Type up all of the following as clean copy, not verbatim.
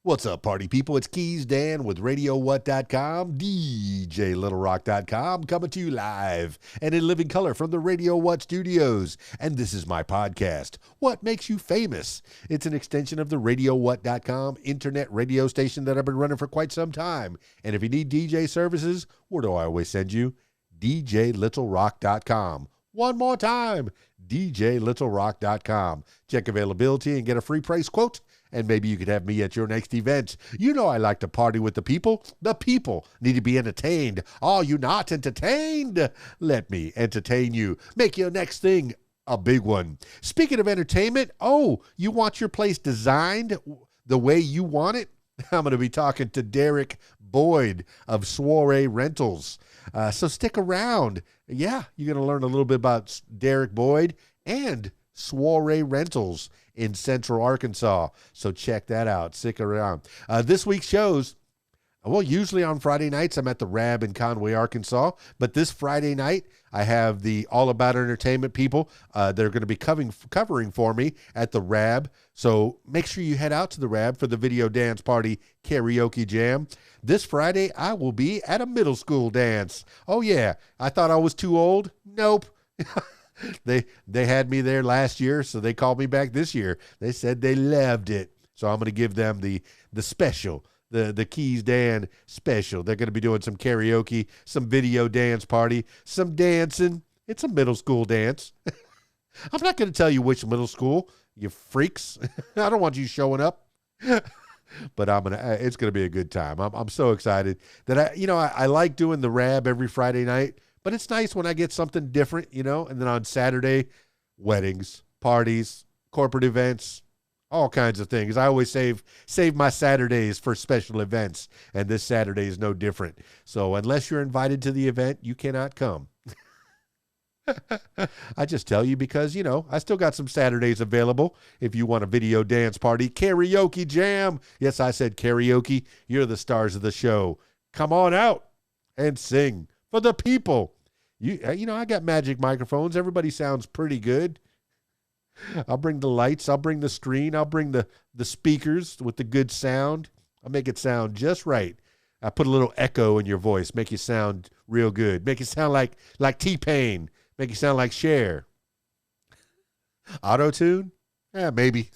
What's up, party people? It's Keys Dan with RadioWhat.com, DJLittleRock.com, coming to you live and in living color from the Radio What studios. And this is my podcast, What Makes You Famous? It's an extension of the RadioWhat.com internet radio station that I've been running for quite some time. And if you need DJ services, where do I always send you? DJLittleRock.com. One more time, DJLittleRock.com. Check availability and get a free price quote. And maybe you could have me at your next event. You know I like to party with the people. The people need to be entertained. Are you not entertained? Let me entertain you. Make your next thing a big one. Speaking of entertainment, you want your place designed the way you want it? I'm going to be talking to Derrick Boyd of Soirée Rentals. So stick around. Yeah, you're going to learn a little bit about Derrick Boyd and Soirée Rentals in Central Arkansas. So check that out. Stick around. This week's shows, usually on Friday nights, I'm at the Rab in Conway, Arkansas. But this Friday night, I have the All About Entertainment people. They're going to be covering for me at the Rab. So make sure you head out to the Rab for the Video Dance Party Karaoke Jam. This Friday, I will be at a middle school dance. Oh, yeah. I thought I was too old. Nope. They had me there last year, so they called me back this year. They said they loved it. So I'm going to give them the special, the Keys Dan special. They're going to be doing some karaoke, some video dance party, some dancing. It's a middle school dance. I'm not going to tell you which middle school, you freaks. I don't want you showing up. But it's going to be a good time. I'm so excited that I like doing the Rab every Friday night. But it's nice when I get something different, and then on Saturday, weddings, parties, corporate events, all kinds of things. I always save my Saturdays for special events, and this Saturday is no different. So unless you're invited to the event, you cannot come. I just tell you because, I still got some Saturdays available if you want a video dance party, karaoke jam. Yes, I said karaoke. You're the stars of the show. Come on out and sing for the people. I got magic microphones. Everybody sounds pretty good. I'll bring the lights. I'll bring the screen. I'll bring the speakers with the good sound. I'll make it sound just right. I put a little echo in your voice, make you sound real good. Make it sound like T-Pain. Make you sound like Cher. Auto-tune? Yeah, maybe.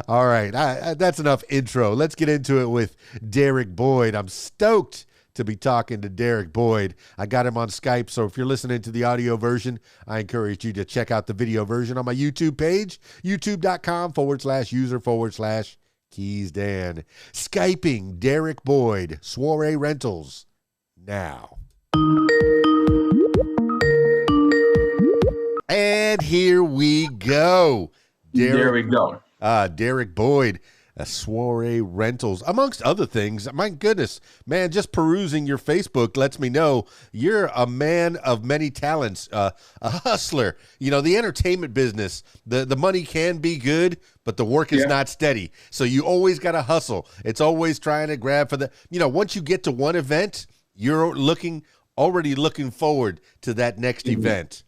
All right. That's enough intro. Let's get into it with Derrick Boyd. I'm stoked to be talking to Derrick Boyd. I got him on Skype, so if you're listening to the audio version, I encourage you to check out the video version on my YouTube page, youtube.com/user/KeysDan. Skyping Derrick Boyd, Soirée Rentals, now. And here we go. There we go. Derrick Boyd. Soirée Rentals, amongst other things. My goodness, man, just perusing your Facebook lets me know you're a man of many talents, a hustler. The entertainment business, the money can be good, but the work is not steady. So you always got to hustle. It's always trying to grab for once you get to one event, you're already looking forward to that next event.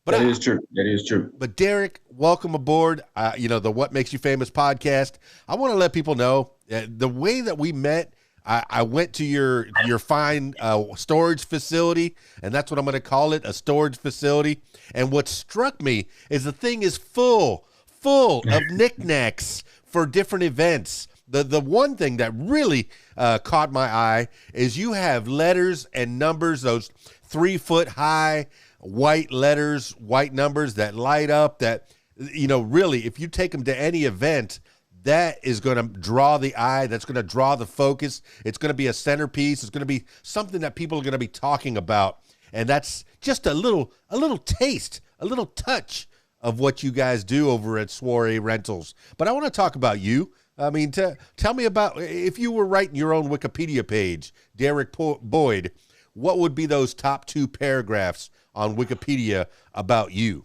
But that is true. That is true. But Derrick, welcome aboard. The What Makes You Famous podcast. I want to let people know the way that we met. I went to your fine storage facility, and that's what I'm going to call it, a storage facility. And what struck me is the thing is full of knickknacks for different events. The one thing that really caught my eye is you have letters and numbers, those 3-foot high white letters, white numbers that light up, that, really, if you take them to any event, that is going to draw the eye. That's going to draw the focus. It's going to be a centerpiece. It's going to be something that people are going to be talking about. And that's just a little taste, a little touch of what you guys do over at Soirée Rentals. But I want to talk about you. I mean, tell me about, if you were writing your own Wikipedia page, Derrick Boyd, what would be those top 2 paragraphs on Wikipedia about you?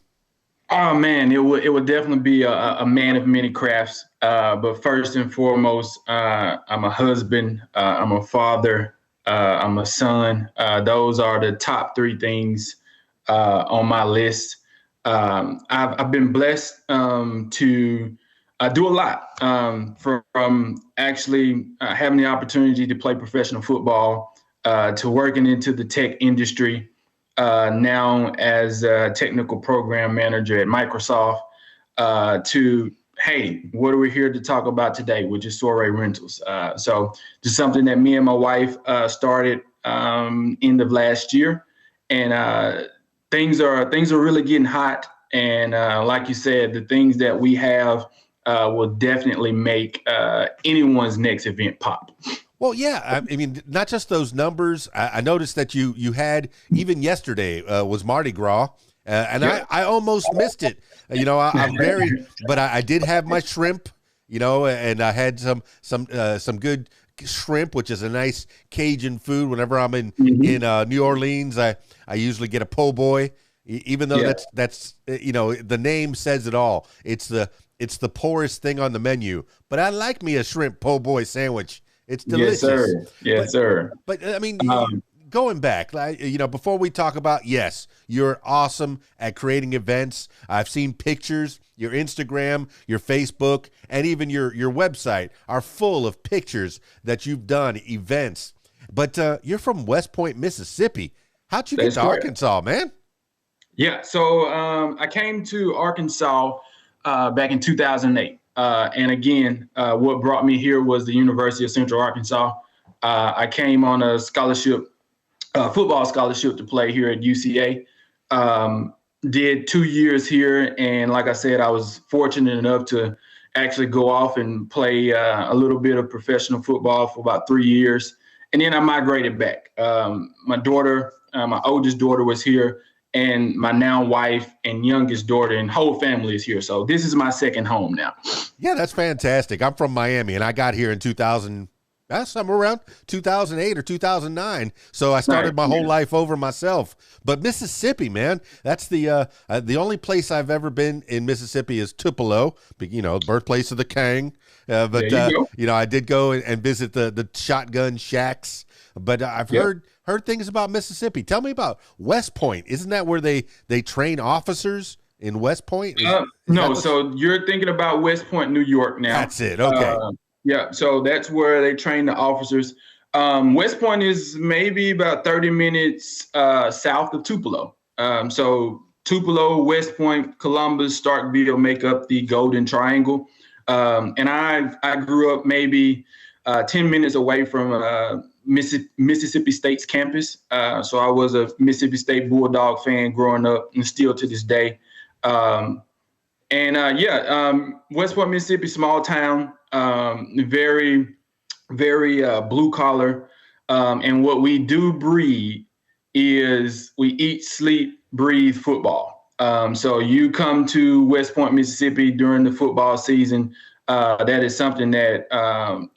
Oh man, it would definitely be a man of many crafts. But first and foremost, I'm a husband, I'm a father, I'm a son. Those are the top 3 things on my list. I've been blessed to I do a lot, from actually having the opportunity to play professional football, to working into the tech industry, now as a technical program manager at Microsoft, to, hey, what are we here to talk about today, which is Soirée Rentals. So just something that me and my wife started end of last year, and things are really getting hot. And like you said, the things that we have will definitely make anyone's next event pop. Well, yeah. I mean, not just those numbers. I noticed that you had, even yesterday was Mardi Gras, and yeah. I almost missed it. I'm very, but I did have my shrimp, and I had some good shrimp, which is a nice Cajun food. Whenever I'm in New Orleans, I usually get a po' boy. Even though that's the name says it all. It's the poorest thing on the menu, but I like me a shrimp po' boy sandwich. It's delicious. Yes, sir. Yes, sir. But I mean, going back, before we talk about, yes, you're awesome at creating events. I've seen pictures. Your Instagram, your Facebook, and even your website are full of pictures that you've done, events. But you're from West Point, Mississippi. How'd you get to Arkansas, man? Yeah, so I came to Arkansas back in 2008. And again, what brought me here was the University of Central Arkansas. I came on a scholarship, football scholarship, to play here at UCA. Did 2 years here. And like I said, I was fortunate enough to actually go off and play a little bit of professional football for about 3 years. And then I migrated back. My daughter, my oldest daughter, was here, and my now wife and youngest daughter and whole family is here. So this is my second home now. Yeah, that's fantastic. I'm from Miami, and I got here in 2000, somewhere around 2008 or 2009. So I started my whole life over myself. But Mississippi, man, that's the only place I've ever been in Mississippi is Tupelo, birthplace of the King. But I did go and visit the shotgun shacks. But I've heard things about Mississippi. Tell me about West Point. Isn't that where they train officers in West Point? No, so you're thinking about West Point, New York now. That's it. Okay. Yeah, so that's where they train the officers. West Point is maybe about 30 minutes south of Tupelo. So Tupelo, West Point, Columbus, Starkville make up the Golden Triangle. And I grew up maybe 10 minutes away from Mississippi State's campus. So I was a Mississippi State Bulldog fan growing up, and still to this day. West Point, Mississippi, small town, very, very blue collar. And what we do breed is we eat, sleep, breathe football. So you come to West Point, Mississippi during the football season, that is something that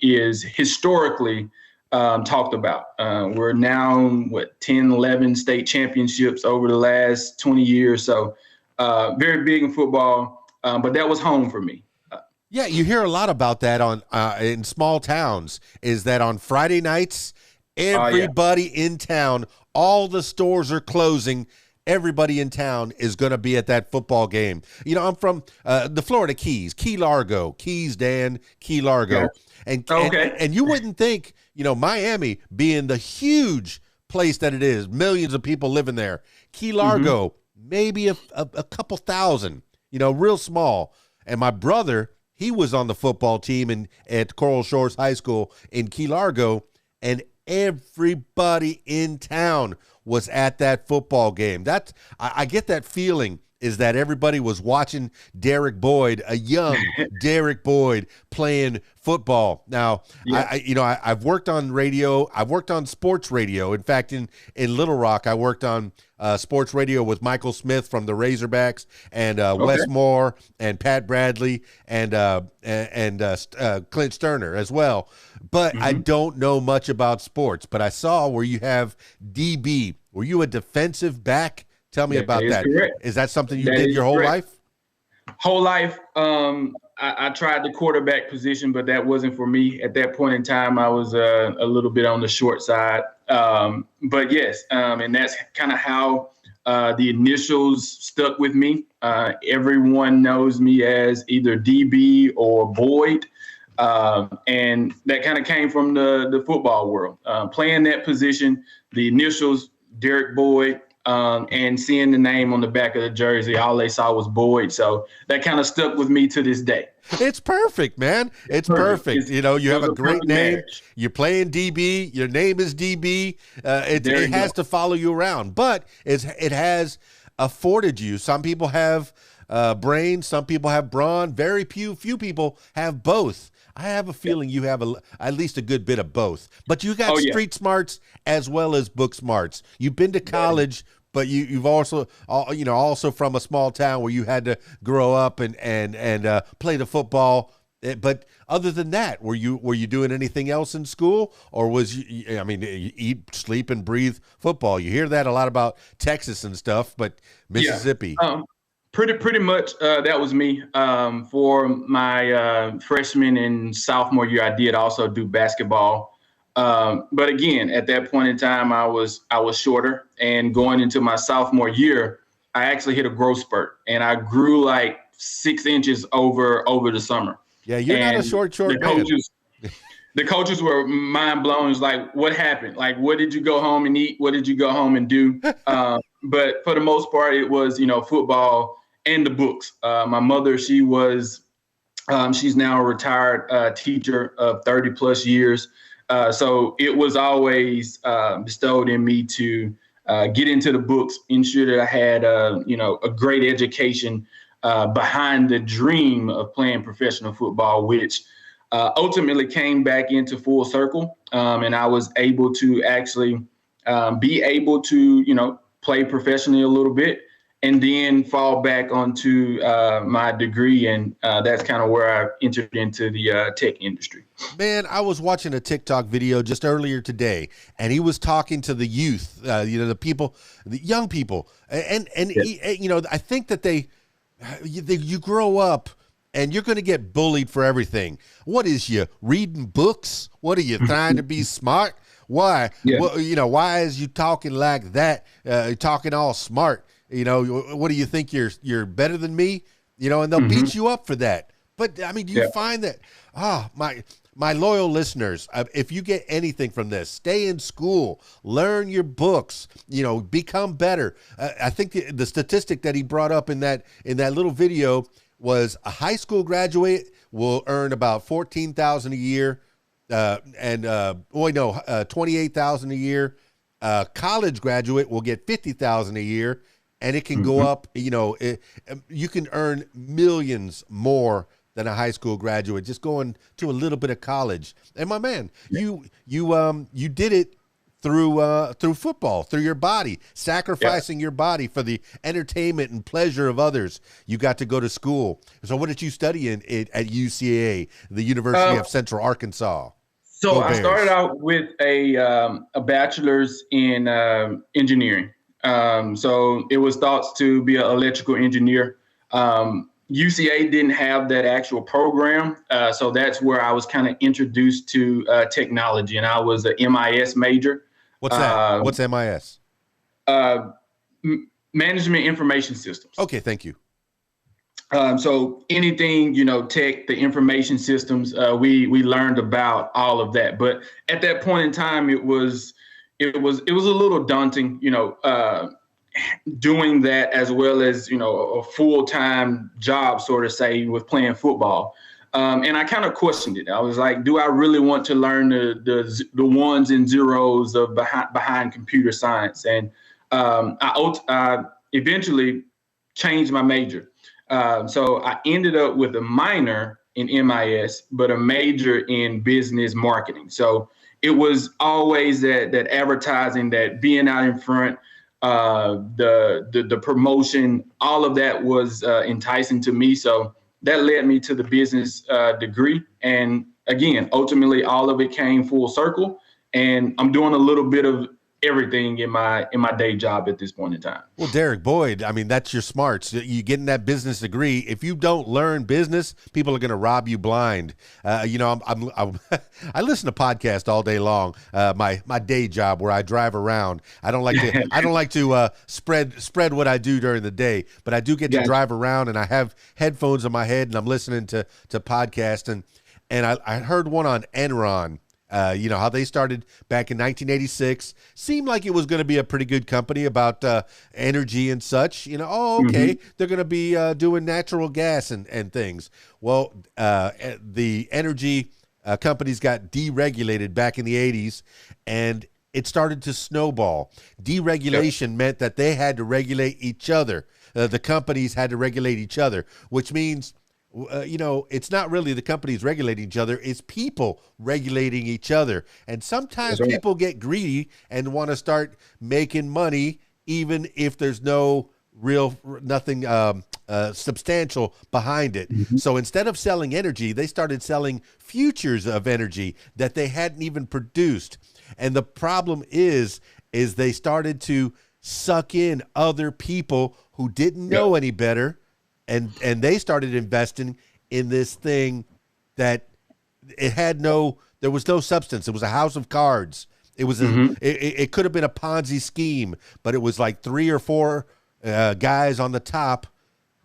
is historically talked about. We're now, 10, 11 state championships over the last 20 years. So very big in football, but that was home for me. Yeah, you hear a lot about that in small towns, is that on Friday nights, everybody in town, all the stores are closing. Everybody in town is going to be at that football game. I'm from the Florida Keys, Key Largo, Keys, Dan, Key Largo. Yeah. And you wouldn't think, Miami being the huge place that it is, millions of people living there. Key Largo, maybe a couple thousand, real small. And my brother, he was on the football team at Coral Shores High School in Key Largo, and everybody in town was at that football game. I get that feeling, is that everybody was watching Derrick Boyd, a young Derrick Boyd, playing football. Now, I've worked on radio. I've worked on sports radio. In fact, in Little Rock, I worked on sports radio with Michael Smith from the Razorbacks, and Wes Moore and Pat Bradley and Clint Sterner as well. But I don't know much about sports. But I saw where you have DB. Were you a defensive back? Tell me about that. Correct. Is that something you did your whole life? Whole life. I tried the quarterback position, but that wasn't for me. At that point in time, I was a little bit on the short side. But yes, and that's kind of how The initials stuck with me. Everyone knows me as either DB or Boyd. And that kind of came from the football world. Playing that position, the initials, Derrick Boyd, and seeing the name on the back of the jersey, all they saw was Boyd. So that kind of stuck with me to this day. It's perfect, man. It's perfect. You know, you have a great name. Marriage. You're playing DB. Your name is DB. It has to follow you around, but it has afforded you. Some people have brain. Some people have brawn. Very few people have both. I have a feeling you have at least a good bit of both, but you got street smarts as well as book smarts. You've been to college, but you've also from a small town where you had to grow up and play the football. But other than that, were you doing anything else in school, or was you eat, sleep, and breathe football? You hear that a lot about Texas and stuff, but Mississippi. Pretty much that was me. For my freshman and sophomore year, I did also do basketball. But again, at that point in time, I was shorter, and going into my sophomore year, I actually hit a growth spurt, and I grew like 6 inches over the summer. Yeah, you're not a short man. The coaches were mind blown. It's like, what happened? Like, what did you go home and eat? What did you go home and do? But for the most part, it was, football and the books. My mother, she's now a retired teacher of 30 plus years. So it was always bestowed in me to get into the books, ensure that I had, a great education behind the dream of playing professional football, which ultimately came back into full circle. And I was able to actually be able to, play professionally a little bit, and then fall back onto my degree. And that's kind of where I entered into the tech industry. Man, I was watching a TikTok video just earlier today, and he was talking to the youth, the people, the young people. And I think that you grow up and you're going to get bullied for everything. What is you reading books? What are you trying to be smart? Why? Yeah. Well, why is you talking like that? Talking all smart? What do you think you're better than me? And they'll beat you up for that. But I mean, do you find that? My loyal listeners, if you get anything from this, stay in school, learn your books, become better. I think the statistic that he brought up in that little video was a high school graduate will earn about $14,000 a year, and $28,000 a year. College graduate will get $50,000 a year, and it can go up. You can earn millions more than a high school graduate just going to a little bit of college. And my man, you did it through football, through your body, sacrificing your body for the entertainment and pleasure of others. You got to go to school. So what did you study at UCA, the University of Central Arkansas? So I started out with a bachelor's in engineering. So it was thought to be an electrical engineer. UCA didn't have that actual program. So that's where I was kind of introduced to technology, and I was a MIS major. What's that? What's MIS? Management Information Systems. Okay, thank you. So anything, tech, the information systems, we learned about all of that. But at that point in time, it was a little daunting, doing that as well as, a full-time job, sort of say, with playing football. And I kind of questioned it. I was like, do I really want to learn the ones and zeros of behind computer science? And I eventually changed my major. So I ended up with a minor in MIS, but a major in business marketing. So it was always that advertising, that being out in front, the promotion, all of that was enticing to me. So that led me to the business degree. And again, ultimately, all of it came full circle. And I'm doing a little bit of everything in my day job at this point in time. Well, Derrick Boyd, I mean, that's your smarts. You getting that business degree. If you don't learn business, people are going to rob you blind. You know, I listen to podcasts all day long. My day job where I drive around. I don't like to spread what I do during the day, but I do get to drive around, and I have headphones on my head, and I'm listening to podcasts, and I heard one on Enron. You know, how they started back in 1986. Seemed like it was going to be a pretty good company about energy and such. You know, oh, okay, they're going to be doing natural gas and things. Well, the energy companies got deregulated back in the 80s, and it started to snowball. Deregulation meant that they had to regulate each other. The companies had to regulate each other, which means you know, it's not really the companies regulating each other, it's people regulating each other. And sometimes people get greedy and want to start making money, even if there's nothing substantial behind it. So instead of selling energy, they started selling futures of energy that they hadn't even produced. And the problem is they started to suck in other people who didn't know any better. And they started investing in this thing that there was no substance. It was a house of cards. It was it could have been a Ponzi scheme, but it was like 3 or 4 guys on the top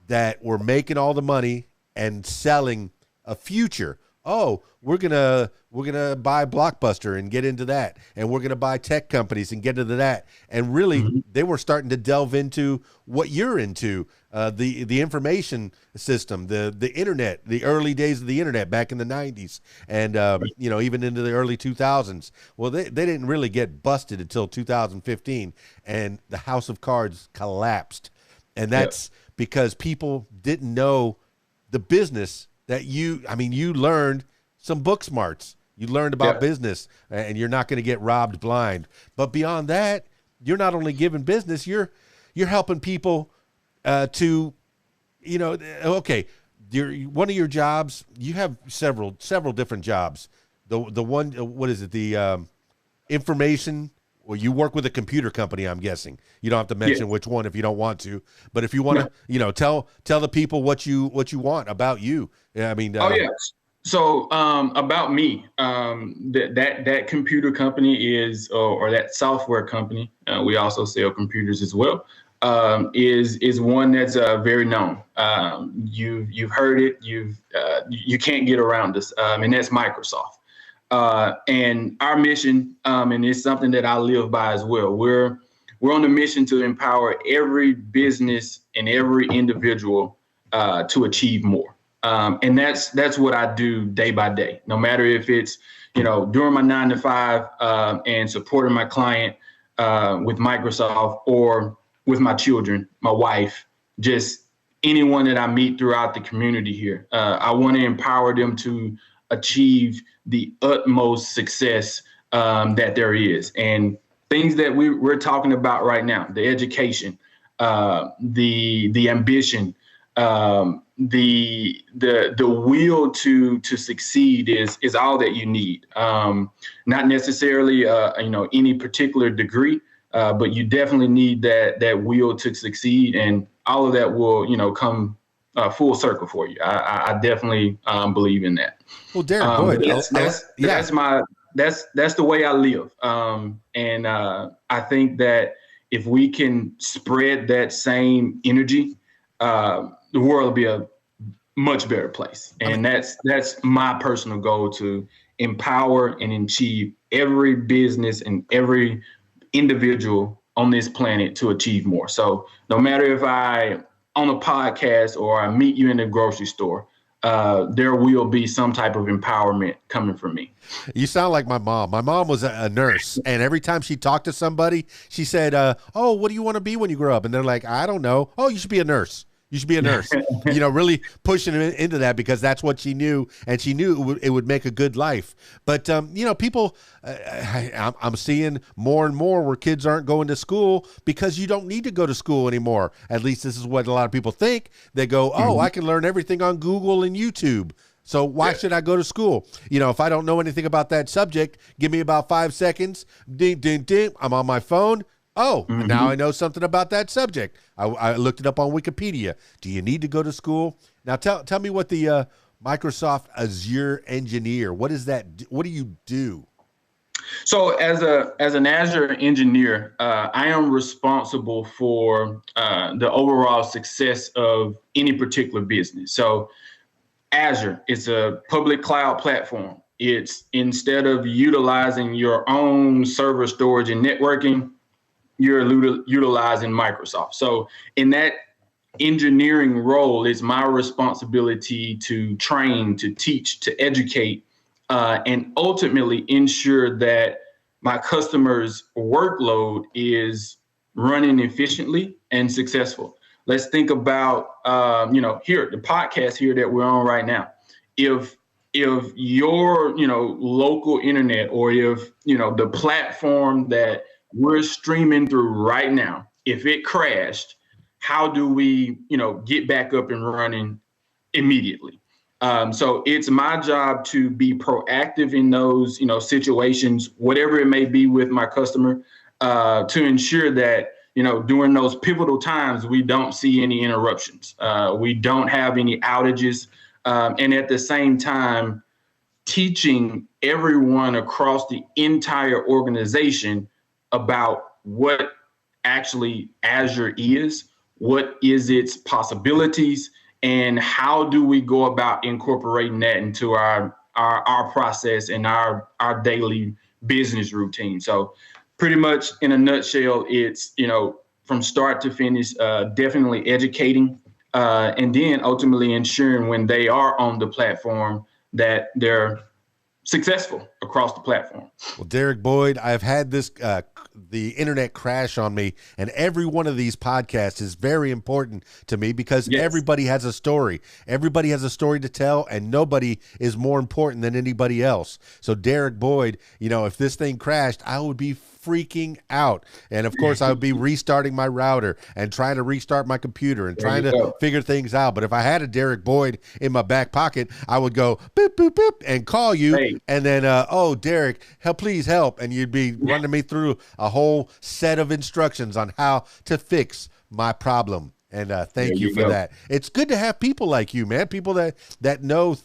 that were making all the money and selling a future. Oh, we're gonna buy Blockbuster and get into that, and we're gonna buy tech companies and get into that. And really, they were starting to delve into what you're into, the information system, the internet, the early days of the internet back in the 90s, and you know, even into the early 2000s. Well, they didn't really get busted until 2015, and the house of cards collapsed, and that's because people didn't know the business that you learned some book smarts. You learned about business, and you're not going to get robbed blind. But beyond that, you're not only giving business, you're helping people to, you know, okay, one of your jobs, you have several different jobs. The one, what is it? The information. Well, you work with a computer company, I'm guessing. You don't have to mention which one if you don't want to. But if you want to, you know, tell the people what you want about you. I mean, So about me, that computer company is, or that software company, we also sell computers as well, is one that's very known. You've heard it. You can't get around us, and that's Microsoft. And our mission, and it's something that I live by as well. We're on a mission to empower every business and every individual to achieve more. And that's what I do day by day, no matter if it's, you know, during my 9 to 5 and supporting my client with Microsoft, or with my children, my wife, just anyone that I meet throughout the community here. I want to empower them to achieve the utmost success that there is, and things that we're talking about right now: the education, the ambition, the will to succeed is all that you need. Not necessarily you know, any particular degree, but you definitely need that will to succeed, and all of that will, you know, come full circle for you. I definitely believe in that. Well, Derrick Boyd, that's the way I live. And I think that if we can spread that same energy, the world will be a much better place. And that's my personal goal, to empower and achieve every business and every individual on this planet to achieve more. So no matter if I on a podcast or I meet you in the grocery store, there will be some type of empowerment coming from me. You sound like my mom. My mom was a nurse, and every time she talked to somebody, she said, oh, what do you want to be when you grow up? And they're like, I don't know. Oh, you should be a nurse. You should be a nurse. You know, really pushing into that, because that's what she knew, and she knew it would make a good life. But, you know, people, I'm seeing more and more where kids aren't going to school because you don't need to go to school anymore. At least this is what a lot of people think. They go, oh, I can learn everything on Google and YouTube. So why should I go to school? You know, if I don't know anything about that subject, give me about 5 seconds. Ding, ding, ding. I'm on my phone. Oh, now I know something about that subject. I looked it up on Wikipedia. Do you need to go to school? Now tell me what the Microsoft Azure engineer, what is that? What do you do? So as an Azure engineer, I am responsible for the overall success of any particular business. So Azure is a public cloud platform. It's instead of utilizing your own server storage and networking, you're utilizing Microsoft. So in that engineering role, it's my responsibility to train, to teach, to educate, and ultimately ensure that my customers' workload is running efficiently and successful. Let's think about, here, the podcast here that we're on right now. If your, local internet, or if, the platform that we're streaming through right now, if it crashed, how do we, get back up and running immediately? So it's my job to be proactive in those, situations, whatever it may be with my customer, to ensure that, during those pivotal times, we don't see any interruptions. We don't have any outages. And at the same time, teaching everyone across the entire organization about what actually Azure is, what is its possibilities, and how do we go about incorporating that into our process and our daily business routine. So pretty much in a nutshell, it's, from start to finish, definitely educating, and then ultimately ensuring when they are on the platform that they're successful across the platform. Well, Derrick Boyd, I've had this the internet crash on me, and every one of these podcasts is very important to me because everybody has a story. Everybody has a story to tell, and nobody is more important than anybody else. So Derrick Boyd, if this thing crashed, I would be freaking out. And of course, I would be restarting my router and trying to restart my computer and trying to figure things out. But if I had a Derrick Boyd in my back pocket, I would go boop, boop, boop, and call you. And then, oh, Derrick, please help. And you'd be running me through a whole set of instructions on how to fix my problem. And thank you for that. It's good to have people like you, man. People that know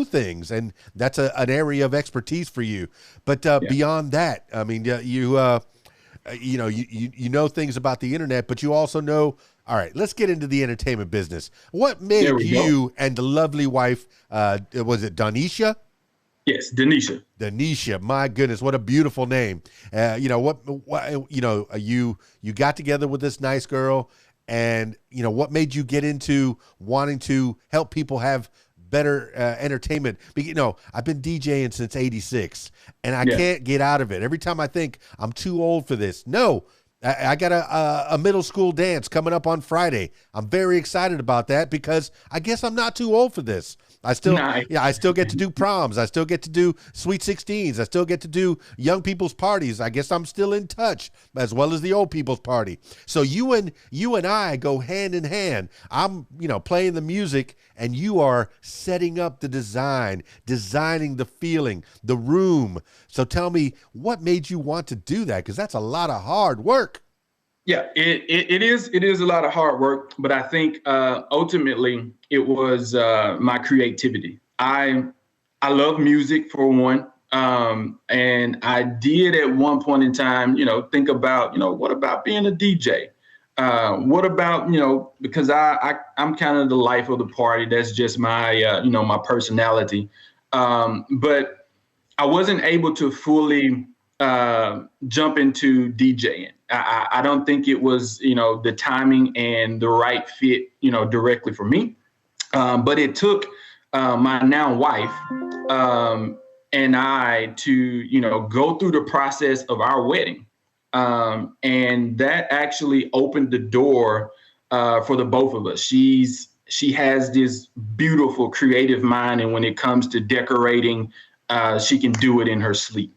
things, and that's an area of expertise for you. But beyond that, I mean, you know things about the internet, but you also know. All right, let's get into the entertainment business. What made you and the lovely wife? Was it Doneshia? Yes, Doneshia. Doneshia, my goodness, what a beautiful name. You got together with this nice girl. And, what made you get into wanting to help people have better entertainment? I've been DJing since '86, and I can't get out of it. Every time I think I'm too old for this. No, I got a middle school dance coming up on Friday. I'm very excited about that because I guess I'm not too old for this. I still get to do proms. I still get to do Sweet 16s. I still get to do young people's parties. I guess I'm still in touch, as well as the old people's party. So you and I go hand in hand. I'm, playing the music, and you are setting up the designing the feeling, the room. So tell me, what made you want to do that? Because that's a lot of hard work. Yeah, it is a lot of hard work, but I think ultimately it was my creativity. I love music, for one, and I did at one point in time, think about, what about being a DJ? What about, because I'm kind of the life of the party. That's just my my personality, but I wasn't able to fully jump into DJing. I don't think it was, the timing and the right fit, directly for me. But it took my now wife and I to, go through the process of our wedding. And that actually opened the door for the both of us. She has this beautiful creative mind. And when it comes to decorating, she can do it in her sleep.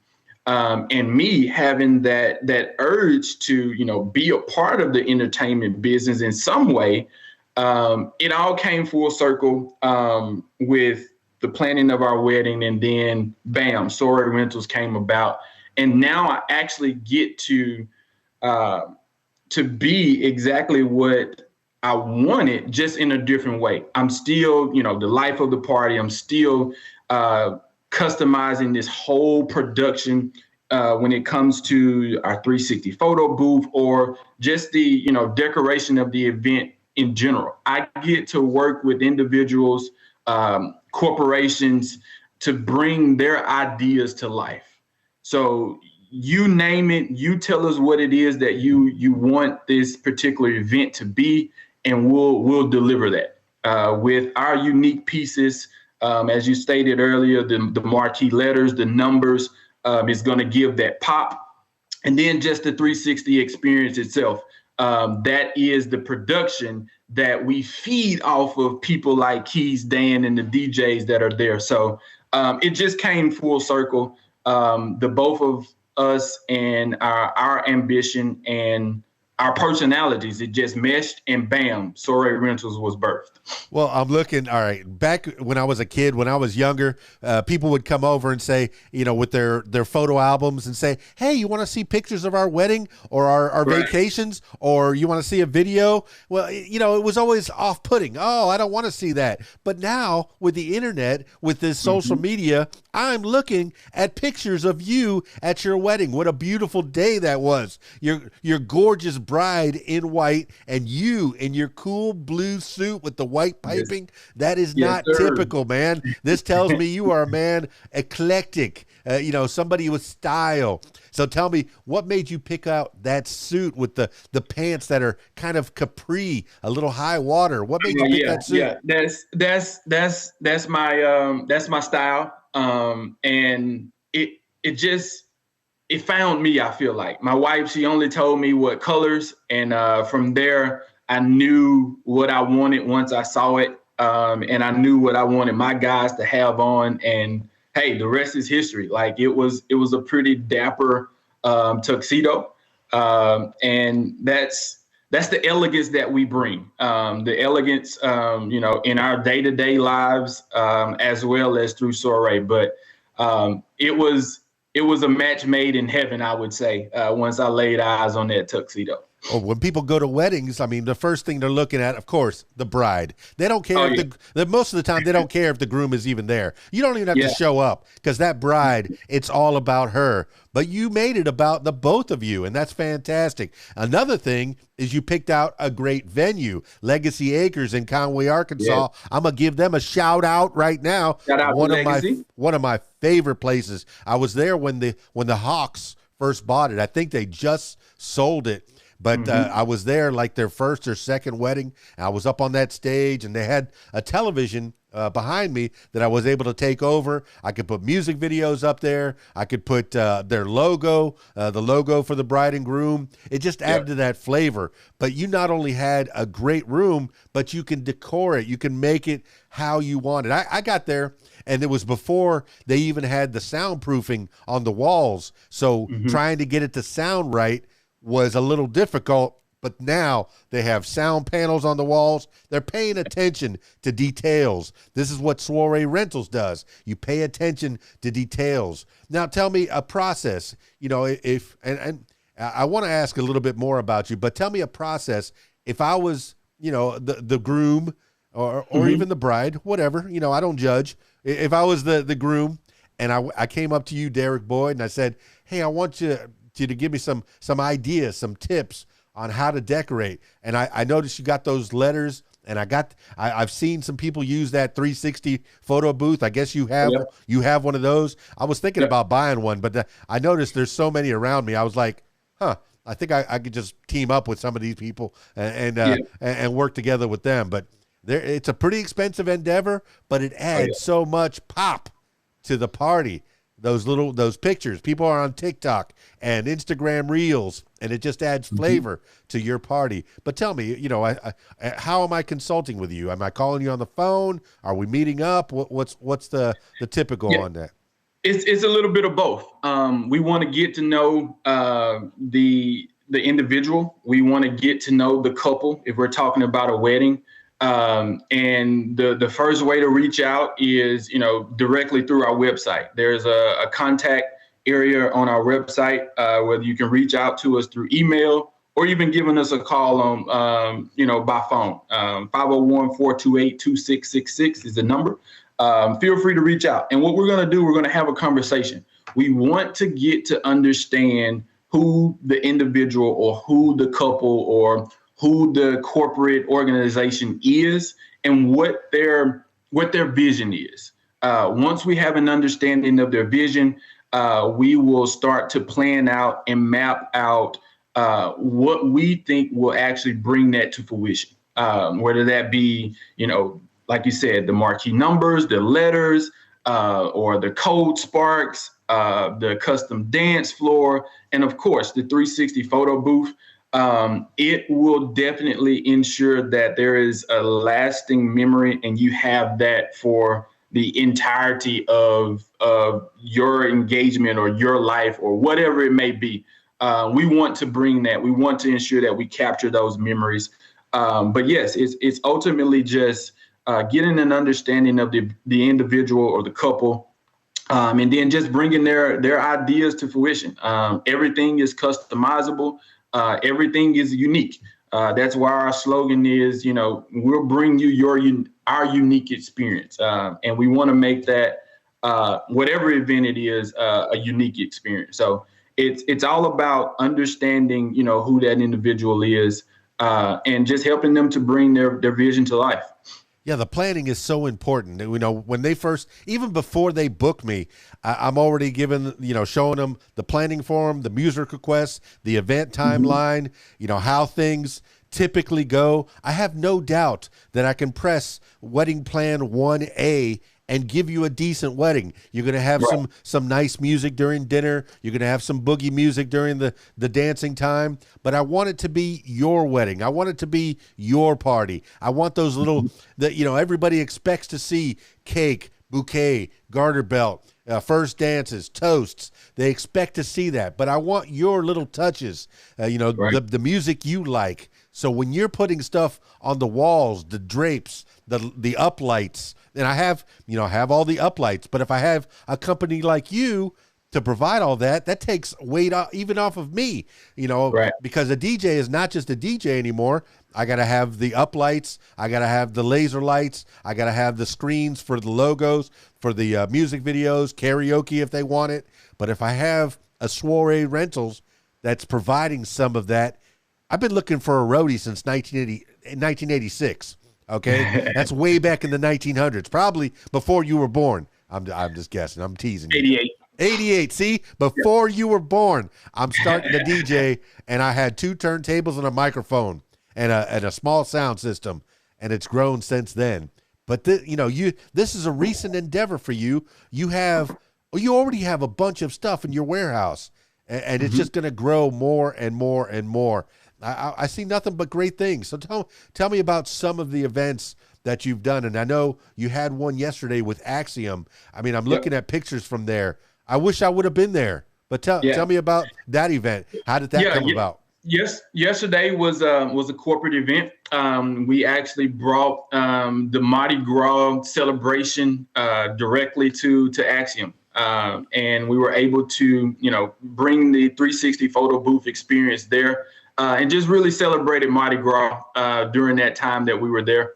And me having that urge to, be a part of the entertainment business in some way, it all came full circle with the planning of our wedding, and then bam, Soirée Rentals came about. And now I actually get to be exactly what I wanted, just in a different way. I'm still, the life of the party. I'm still customizing this whole production when it comes to our 360 photo booth, or just the, decoration of the event in general. I get to work with individuals, corporations, to bring their ideas to life. So you name it, you tell us what it is that you want this particular event to be, and we'll deliver that with our unique pieces. As you stated earlier, the marquee letters, the numbers is going to give that pop, and then just the 360 experience itself. That is the production that we feed off of people like Keys, Dan, and the DJs that are there. So it just came full circle. The both of us and our ambition and our personalities, it just meshed, and bam, Soirée Rentals was birthed. Well, I'm looking, all right, back when I was a kid, when I was younger, people would come over and say, with their photo albums, and say, hey, you want to see pictures of our wedding or our right. vacations, or you want to see a video? Well, it was always off-putting. Oh, I don't want to see that. But now with the internet, with this social media, I'm looking at pictures of you at your wedding. What a beautiful day that was. Your gorgeous bride in white, and you in your cool blue suit with the white piping. Yes. That is not typical, man. This tells me you are a man eclectic, somebody with style. So tell me, what made you pick out that suit with the pants that are kind of capri, a little high water? What made you pick that suit? Yeah, that's my style. And it found me. I feel like my wife, she only told me what colors, and from there I knew what I wanted once I saw it, and I knew what I wanted my guys to have on. And hey, the rest is history. Like it was a pretty dapper tuxedo, and that's the elegance that we bring, the elegance, in our day-to-day lives, as well as through Soirée. But it was a match made in heaven, I would say, once I laid eyes on that tuxedo. Oh, when people go to weddings, I mean, the first thing they're looking at, of course, the bride. They don't care most of the time, they don't care if the groom is even there. You don't even have to show up, because that bride, it's all about her. But you made it about the both of you, and that's fantastic. Another thing is you picked out a great venue, Legacy Acres in Conway, Arkansas. Yeah. I'm gonna give them a shout out right now. Shout out one to of Legacy. One of my favorite places. I was there when the Hawks first bought it. I think they just sold it. But I was there like their first or second wedding. I was up on that stage, and they had a television behind me that I was able to take over. I could put music videos up there. I could put their logo, the logo for the bride and groom. It just added to that flavor. But you not only had a great room, but you can decor it. You can make it how you want it. I got there, and it was before they even had the soundproofing on the walls. So trying to get it to sound right was a little difficult, but now they have sound panels on the walls. They're paying attention to details. This is what Soirée Rentals does. You pay attention to details. Now tell me a process, and I want to ask a little bit more about you, but tell me a process. If I was, the groom or even the bride, whatever, I don't judge. If I was the groom and I came up to you, Derrick Boyd, and I said, hey, I want you to give me some ideas, some tips on how to decorate. And I noticed you got those letters, and I've seen some people use that 360 photo booth. I guess you have one of those. I was thinking about buying one, but I noticed there's so many around me. I was like, I think I could just team up with some of these people and work together with them. But it's a pretty expensive endeavor, but it adds so much pop to the party. Those pictures, people are on TikTok and Instagram Reels, and it just adds flavor to your party. But tell me, how am I consulting with you? Am I calling you on the phone? Are we meeting up? What's the typical on that? It's a little bit of both. We want to get to know the individual. We want to get to know the couple. If we're talking about a wedding, And the first way to reach out is, directly through our website. There's a contact area on our website, whether you can reach out to us through email or even giving us a call on, by phone. 501-428-2666 is the number. Feel free to reach out. And what we're going to do, we're going to have a conversation. We want to get to understand who the individual or who the couple or who the corporate organization is and what their vision is. Once we have an understanding of their vision, we will start to plan out and map out what we think will actually bring that to fruition. Whether that be, like you said, the marquee numbers, the letters, or the code sparks, the custom dance floor, and of course, the 360 photo booth. It will definitely ensure that there is a lasting memory and you have that for the entirety of your engagement or your life or whatever it may be. We want to bring that. We want to ensure that we capture those memories. But yes, it's ultimately just getting an understanding of the individual or the couple, and then just bringing their ideas to fruition. Everything is customizable. Everything is unique. That's why our slogan is, we'll bring you our unique experience. And we want to make that, whatever event it is, a unique experience. So it's all about understanding, who that individual is, and just helping them to bring their vision to life. Yeah, the planning is so important. When they first, even before they book me, I'm already giving, showing them the planning form, the music requests, the event timeline, how things typically go. I have no doubt that I can press wedding plan 1A and give you a decent wedding. You're going to have some nice music during dinner. You're going to have some boogie music during the dancing time. But I want it to be your wedding. I want it to be your party. I want those little, everybody expects to see cake, bouquet, garter belt, first dances, toasts. They expect to see that. But I want your little touches, the music you like. So when you're putting stuff on the walls, the drapes, the uplights, and I have all the uplights, but if I have a company like you to provide all that, that takes weight even off of me, because a DJ is not just a DJ anymore. I got to have the uplights. I got to have the laser lights. I got to have the screens for the logos, for the music videos, karaoke if they want it. But if I have a Soirée Rentals that's providing some of that, I've been looking for a roadie since 1986. Okay, that's way back in the 1900s, probably before you were born. I'm just guessing. I'm teasing you. 88. See, before you were born, I'm starting to DJ, and I had 2 turntables and a microphone and a small sound system, and it's grown since then. But this is a recent endeavor for you. You already have a bunch of stuff in your warehouse, and it's just going to grow more and more and more. I see nothing but great things. So tell me about some of the events that you've done. And I know you had one yesterday with Axiom. I mean, I'm looking at pictures from there. I wish I would have been there. But tell me about that event. How did that come about? Yes, yesterday was a corporate event. We actually brought the Mardi Gras celebration directly to Axiom. And we were able to, bring the 360 photo booth experience there. And just really celebrated Mardi Gras during that time that we were there.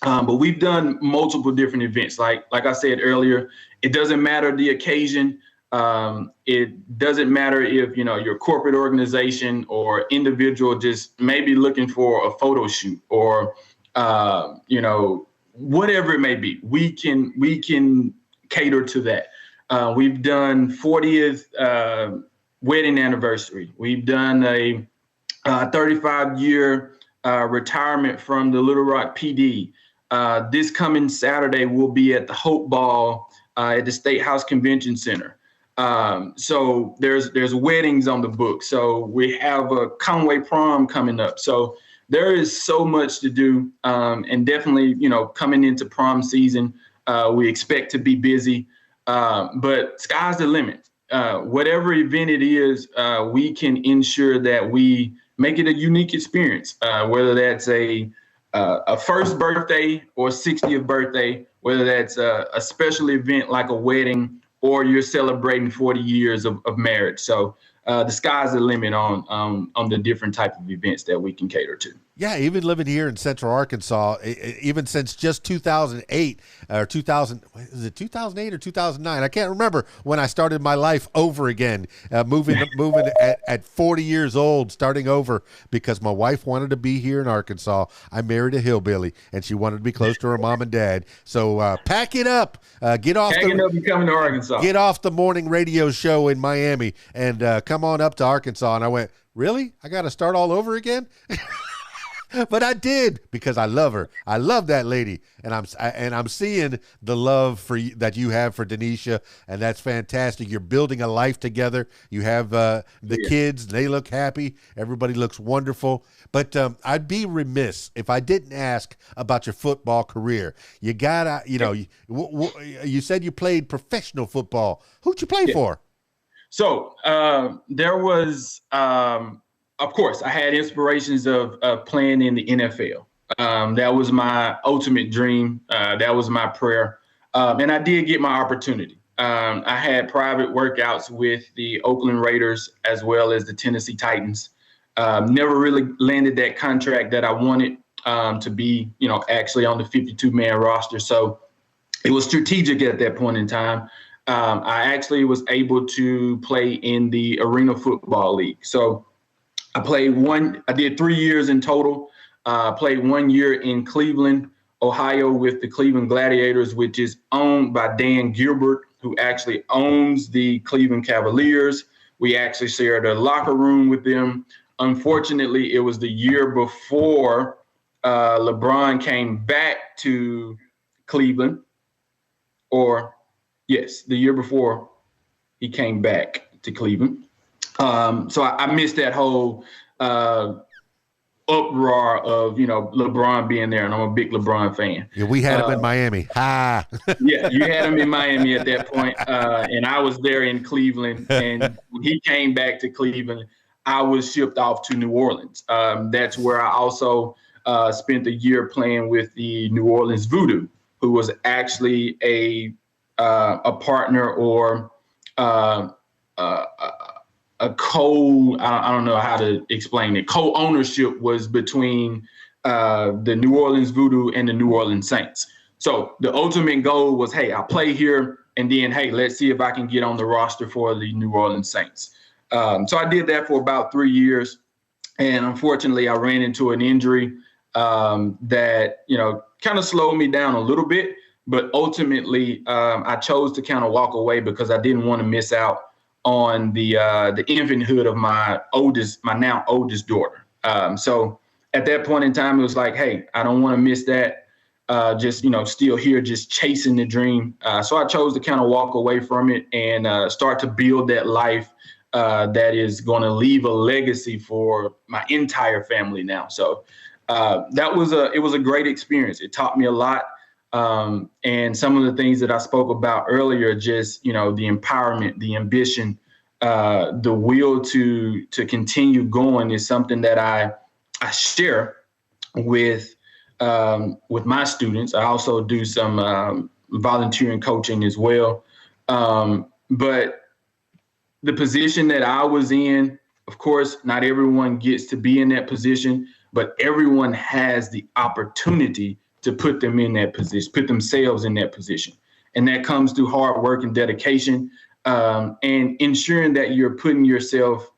But we've done multiple different events. Like I said earlier, it doesn't matter the occasion. It doesn't matter if, your corporate organization or individual just maybe looking for a photo shoot or, whatever it may be. We can cater to that. We've done 40th wedding anniversary. We've done a 35-year retirement from the Little Rock PD. This coming Saturday, we'll be at the Hope Ball at the State House Convention Center. So there's weddings on the book. So we have a Conway prom coming up. So there is so much to do, and definitely, coming into prom season, we expect to be busy, but sky's the limit. Whatever event it is, we can ensure that we make it a unique experience, whether that's a a first birthday or 60th birthday, whether that's a special event like a wedding or you're celebrating 40 years of marriage. So the sky's the limit on the different type of events that we can cater to. Yeah, even living here in Central Arkansas, even since just 2008 or 2000, is it 2008 or 2009? I can't remember when I started my life over again, moving at 40 years old, starting over because my wife wanted to be here in Arkansas. I married a hillbilly, and she wanted to be close to her mom and dad. So pack it up, get off coming to Arkansas. Get off the morning radio show in Miami, and come on up to Arkansas. And I went, really? I got to start all over again? But I did because I love her. I love that lady, and I'm seeing the love that you have for Doneshia, and that's fantastic. You're building a life together. You have the kids; they look happy. Everybody looks wonderful. But I'd be remiss if I didn't ask about your football career. You gotta, you said you played professional football. Who'd you play for? So there was. Of course, I had inspirations of playing in the NFL. That was my ultimate dream. That was my prayer. And I did get my opportunity. I had private workouts with the Oakland Raiders as well as the Tennessee Titans. Never really landed that contract that I wanted to be, actually on the 52-man roster. So it was strategic at that point in time. I actually was able to play in the Arena Football League. So I did 3 years in total. Played 1 year in Cleveland, Ohio with the Cleveland Gladiators, which is owned by Dan Gilbert, who actually owns the Cleveland Cavaliers. We actually shared a locker room with them. Unfortunately, it was the year before LeBron came back to Cleveland. The year before he came back to Cleveland. So I missed that whole uproar of, LeBron being there, and I'm a big LeBron fan. Yeah, we had him in Miami. Ha! Yeah, you had him in Miami at that point, and I was there in Cleveland. And when he came back to Cleveland, I was shipped off to New Orleans. That's where I also spent a year playing with the New Orleans Voodoo, who was actually a partner or I don't know how to explain it. Co-ownership was between the New Orleans Voodoo and the New Orleans Saints. So the ultimate goal was, hey, I'll play here, and then, hey, let's see if I can get on the roster for the New Orleans Saints. So I did that for about 3 years, and unfortunately, I ran into an injury that kind of slowed me down a little bit. But ultimately, I chose to kind of walk away because I didn't want to miss out on the infanthood of my now oldest daughter. So at that point in time, it was like, hey, I don't want to miss that. Still here, just chasing the dream. So I chose to kind of walk away from it and start to build that life that is going to leave a legacy for my entire family now. So it was a great experience. It taught me a lot. And some of the things that I spoke about earlier, just, the empowerment, the ambition, the will to continue going is something that I share with my students. I also do some volunteering coaching as well. But the position that I was in, of course, not everyone gets to be in that position, but everyone has the opportunity to put them in that position, put themselves in that position. And that comes through hard work and dedication, and ensuring that you're putting yourself,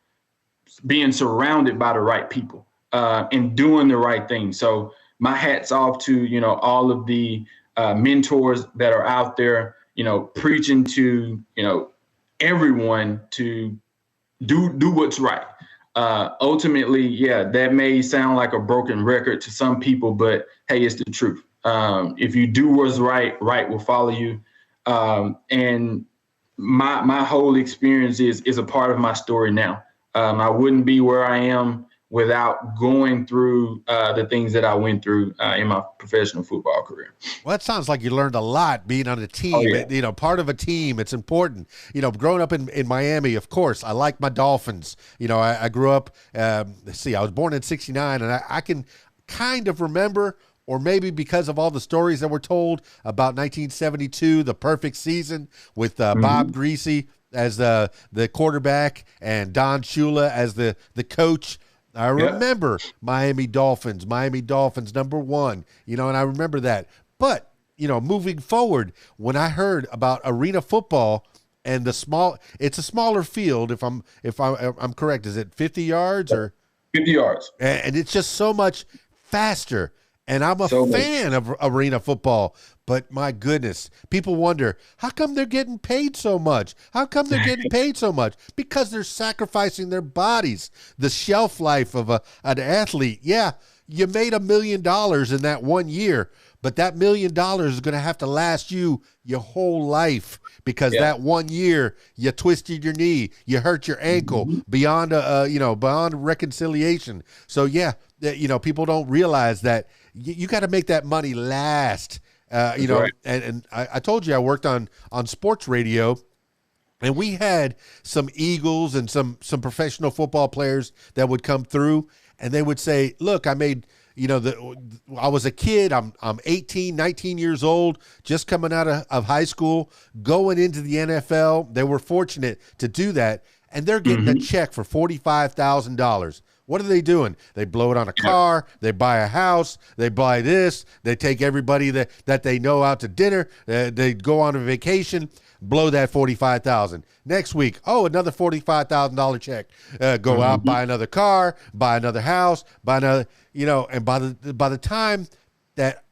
being surrounded by the right people, and doing the right thing. So my hat's off to, all of the mentors that are out there, preaching to, everyone to do what's right. Ultimately, yeah, that may sound like a broken record to some people, but hey, it's the truth. If you do what's right, right will follow you. And my whole experience is a part of my story now. I wouldn't be where I am without going through the things that I went through in my professional football career. Well, that sounds like you learned a lot being on a team. Oh, yeah. Part of a team, it's important. Growing up in Miami, of course, I like my Dolphins. I grew up, I was born in '69, and I can kind of remember, or maybe because of all the stories that were told about 1972, the perfect season with Bob Greasy as the quarterback and Don Shula as the coach. I remember Miami Dolphins #1, and I remember that. But, moving forward, when I heard about arena football and it's a smaller field, if I'm correct, is it 50 yards or 50 yards? And it's just so much faster. And I'm a fan of arena football, but my goodness, people wonder, how come they're getting paid so much? How come they're getting paid so much? Because they're sacrificing their bodies, the shelf life of an athlete. Yeah, you made $1 million in that 1 year, but that $1 million is going to have to last you your whole life, because that 1 year you twisted your knee, you hurt your ankle beyond beyond reconciliation. So people don't realize that you got to make that money last. Right. And I told you I worked on sports radio, and we had some Eagles and some professional football players that would come through, and they would say, look, I made, I was a kid. I'm 18, 19 years old, just coming out of high school, going into the NFL. They were fortunate to do that, and they're getting a check for $45,000. What are they doing? They blow it on a car. They buy a house. They buy this. They take everybody that they know out to dinner. They go on a vacation, blow that $45,000. Next week, another $45,000 check. Go out, buy another car, buy another house, buy another, and by the time that,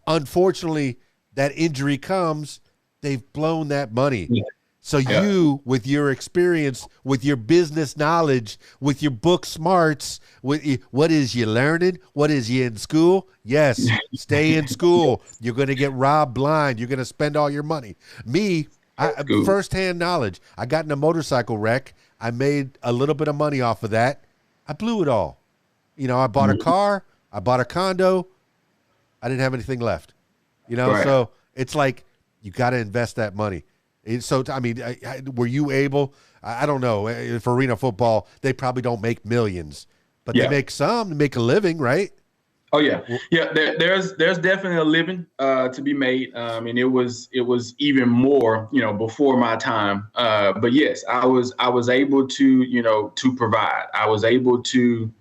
unfortunately, that injury comes, they've blown that money. Yeah. So you, with your experience, with your business knowledge, with your book smarts, what is you learning? What is you in school? Yes, stay in school. You're going to get robbed blind. You're going to spend all your money. Me, firsthand knowledge. I got in a motorcycle wreck. I made a little bit of money off of that. I blew it all. I bought a car. I bought a condo. I didn't have anything left. Right. So it's like you got to invest that money. So, were you able, I don't know, for arena football, they probably don't make millions, but they make a living, right? Oh, yeah. Yeah, there's definitely a living to be made. And it was even more, before my time. But yes, I was able to, to provide. I was able to,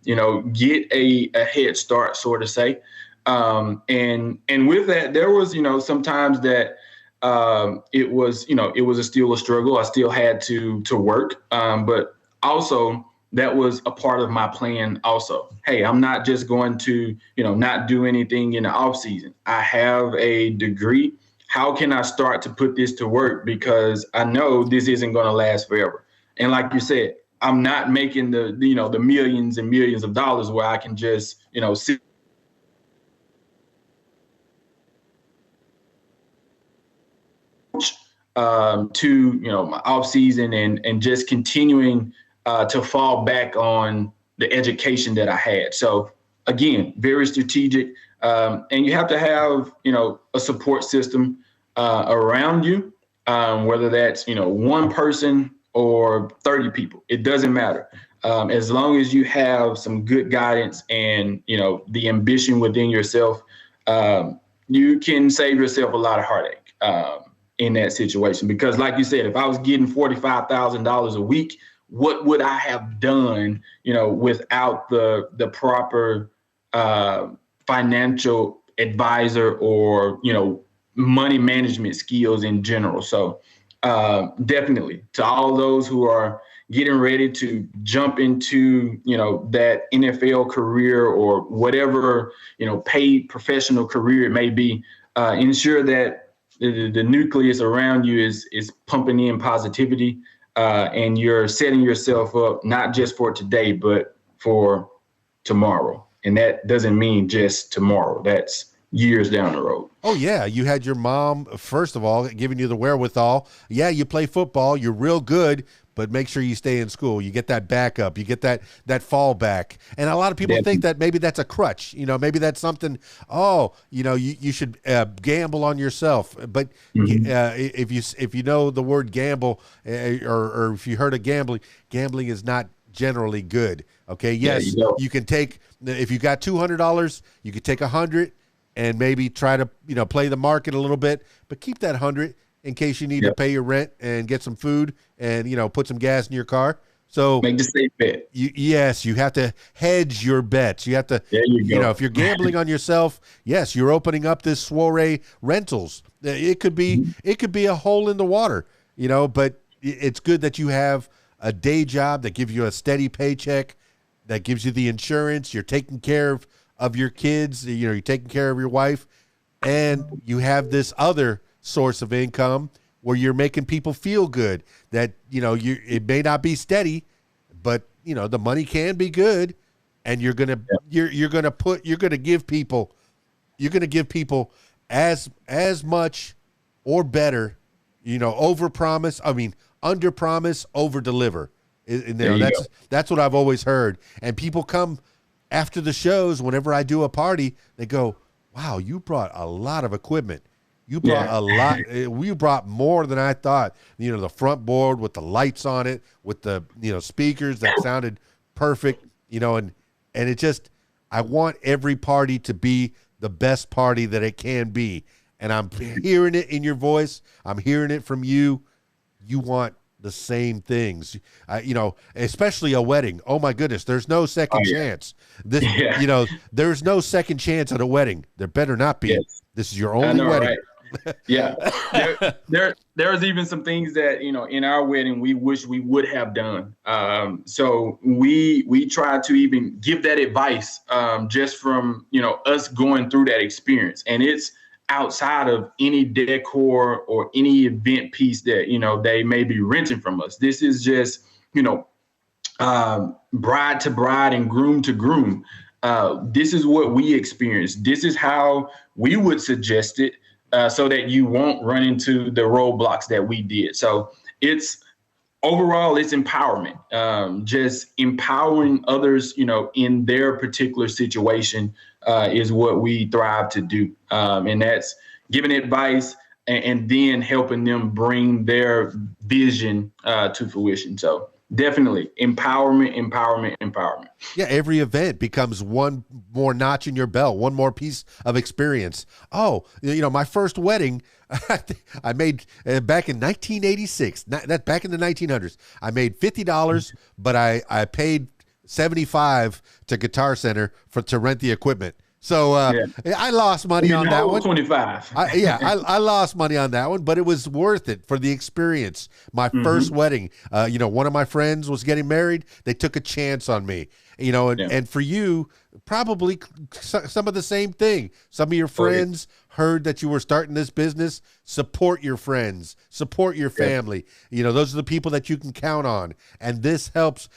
get a head start, sort of say. And with that, there was, sometimes that, it was still a struggle. I still had to work. But also that was a part of my plan also. Hey, I'm not just going to, not do anything in the off season. I have a degree. How can I start to put this to work? Because I know this isn't going to last forever. And like you said, I'm not making the millions and millions of dollars where I can just, sit to my off season and just continuing to fall back on the education that I had. So again, very strategic, and you have to have a support system around you, whether that's one person or 30 people. It doesn't matter, as long as you have some good guidance and the ambition within yourself. You can save yourself a lot of heartache in that situation, because like you said, if I was getting $45,000 a week, what would I have done, without the proper financial advisor or, money management skills in general. So definitely to all those who are getting ready to jump into, that NFL career or whatever, paid professional career it may be, ensure that the nucleus around you is pumping in positivity, and you're setting yourself up not just for today, but for tomorrow. And that doesn't mean just tomorrow. That's years down the road. Oh, yeah. You had your mom, first of all, giving you the wherewithal. Yeah, you play football. You're real good, but make sure you stay in school. You get that backup. You get that fallback. And a lot of people think that maybe that's a crutch. Maybe that's something, you should gamble on yourself. But if you know the word gamble, or if you heard of gambling is not generally good. Okay. Yes, you go. you can take, if you got $200, you could take 100 and maybe try to, play the market a little bit, but keep that 100 in case you need to pay your rent and get some food and, put some gas in your car. So make the safe bet. Yes, you have to hedge your bets. You have to, there you go. If you're gambling on yourself, yes, you're opening up this Soiree Rentals. It could be a hole in the water, but it's good that you have a day job that gives you a steady paycheck, that gives you the insurance. You're taking care of your kids. You're taking care of your wife, and you have this other source of income where you're making people feel good that, it may not be steady, but the money can be good, and you're going to give people as much or better, under promise, over deliver. That's what I've always heard. And people come after the shows, whenever I do a party, they go, wow, you brought a lot of equipment. You brought a lot. We brought more than I thought. The front board with the lights on it, with the speakers that sounded perfect. And it just, I want every party to be the best party that it can be. And I'm hearing it in your voice. I'm hearing it from you. You want the same things, especially a wedding. Oh my goodness, there's no second chance. There's no second chance at a wedding. There better not be. Yes. This is your only wedding. Right? Yeah, there's even some things that in our wedding we wish we would have done. So we try to even give that advice just from us going through that experience, and it's outside of any decor or any event piece that they may be renting from us. This is just bride to bride and groom to groom. This is what we experienced. This is how we would suggest it. So that you won't run into the roadblocks that we did. So overall, it's empowerment, just empowering others, in their particular situation is what we thrive to do. And that's giving advice and then helping them bring their vision to fruition. So definitely empowerment. Yeah, every event becomes one more notch in your belt, one more piece of experience. Oh, my first wedding, I made back in 1986. Back in the 1900s, I made $50, but I paid $75 to Guitar Center to rent the equipment. So I lost money on that one. 25. I lost money on that one, but it was worth it for the experience. My first wedding, one of my friends was getting married. They took a chance on me, and for you, probably some of the same thing. Some of your friends heard that you were starting this business. Support your friends, support your family. Those are the people that you can count on. And this helps.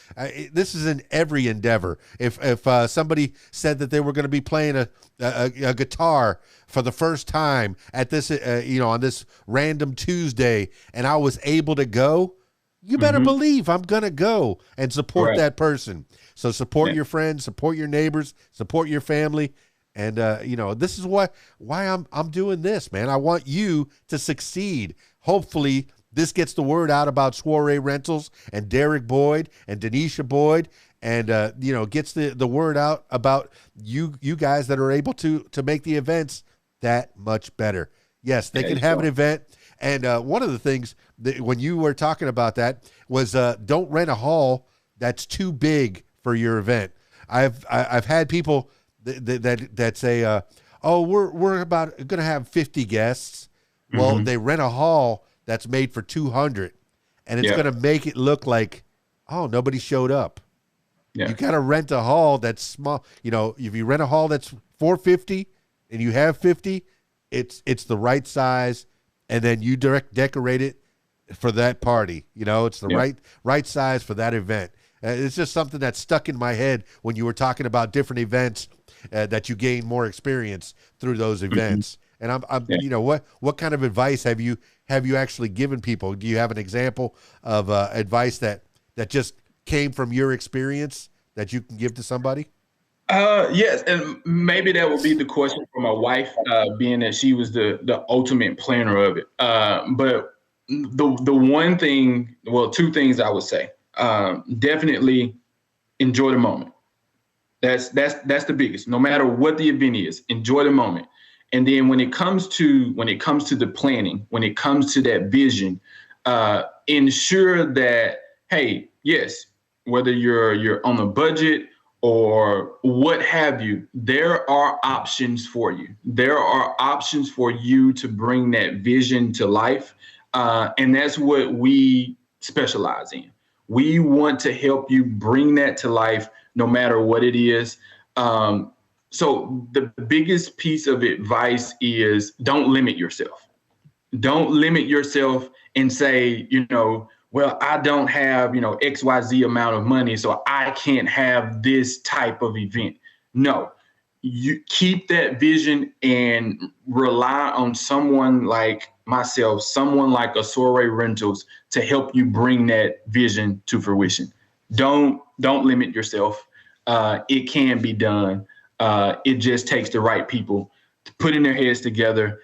This is in every endeavor. If somebody said that they were going to be playing a guitar for the first time at this, on this random Tuesday, and I was able to go, you better believe I'm going to go and support that person. So support your friends, support your neighbors, support your family. And, this is why I'm doing this, man. I want you to succeed. Hopefully this gets the word out about Soirée Rentals and Derrick Boyd and Doneshia Boyd, and, gets the word out about you guys that are able to make the events that much better. Yes, they can have an event. And one of the things that when you were talking about that was don't rent a hall that's too big for your event. I've had people that say, oh, we're about going to have 50 guests. Well, they rent a hall that's made for 200, and it's going to make it look like, oh, nobody showed up. You got to rent a hall that's small. If you rent a hall that's 450 and you have 50, it's the right size, and then you decorate it for that party. It's the right size for that event. It's just something that's stuck in my head when you were talking about different events that you gain more experience through those events. And what kind of advice have you actually given people? Do you have an example of advice that just came from your experience that you can give to somebody? Yes, and maybe that would be the question for my wife, being that she was the ultimate planner of it. But the one thing, well, two things I would say. Definitely enjoy the moment. That's the biggest. No matter what the event is, enjoy the moment. And then when it comes to the planning, when it comes to that vision, ensure that, hey, yes, whether you're on a budget or what have you, there are options for you. There are options for you to bring that vision to life. And that's what we specialize in. We want to help you bring that to life no matter what it is. So the biggest piece of advice is don't limit yourself. Don't limit yourself and say, well, I don't have, XYZ amount of money, so I can't have this type of event. No, you keep that vision and rely on someone like myself, someone like a Soirée Rentals to help you bring that vision to fruition. Don't limit yourself. It can be done. It just takes the right people to putting their heads together,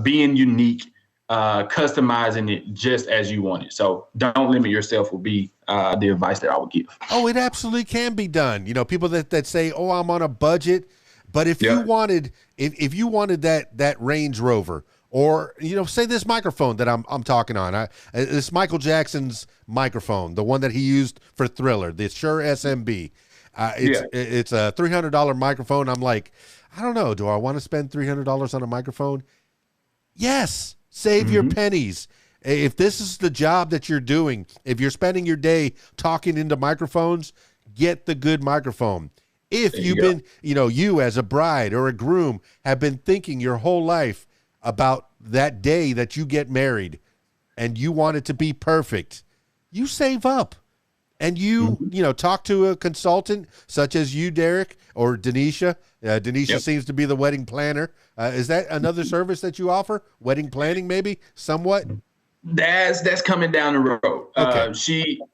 being unique, customizing it just as you want it. So don't limit yourself would be the advice that I would give. Oh, it absolutely can be done. People that say, oh, I'm on a budget. But if you wanted, if you wanted that Range Rover, or, say this microphone that I'm talking on, this Michael Jackson's microphone, the one that he used for Thriller, the Shure SMB. It's a $300 microphone. I'm like, I don't know. Do I want to spend $300 on a microphone? Yes. Save your pennies. If this is the job that you're doing, if you're spending your day talking into microphones, get the good microphone. If you've been, you as a bride or a groom have been thinking your whole life about that day that you get married and you want it to be perfect, you save up. And you, talk to a consultant such as you, Derrick, or Doneshia. Doneshia seems to be the wedding planner. Is that another service that you offer? Wedding planning, maybe somewhat. That's coming down the road. Okay.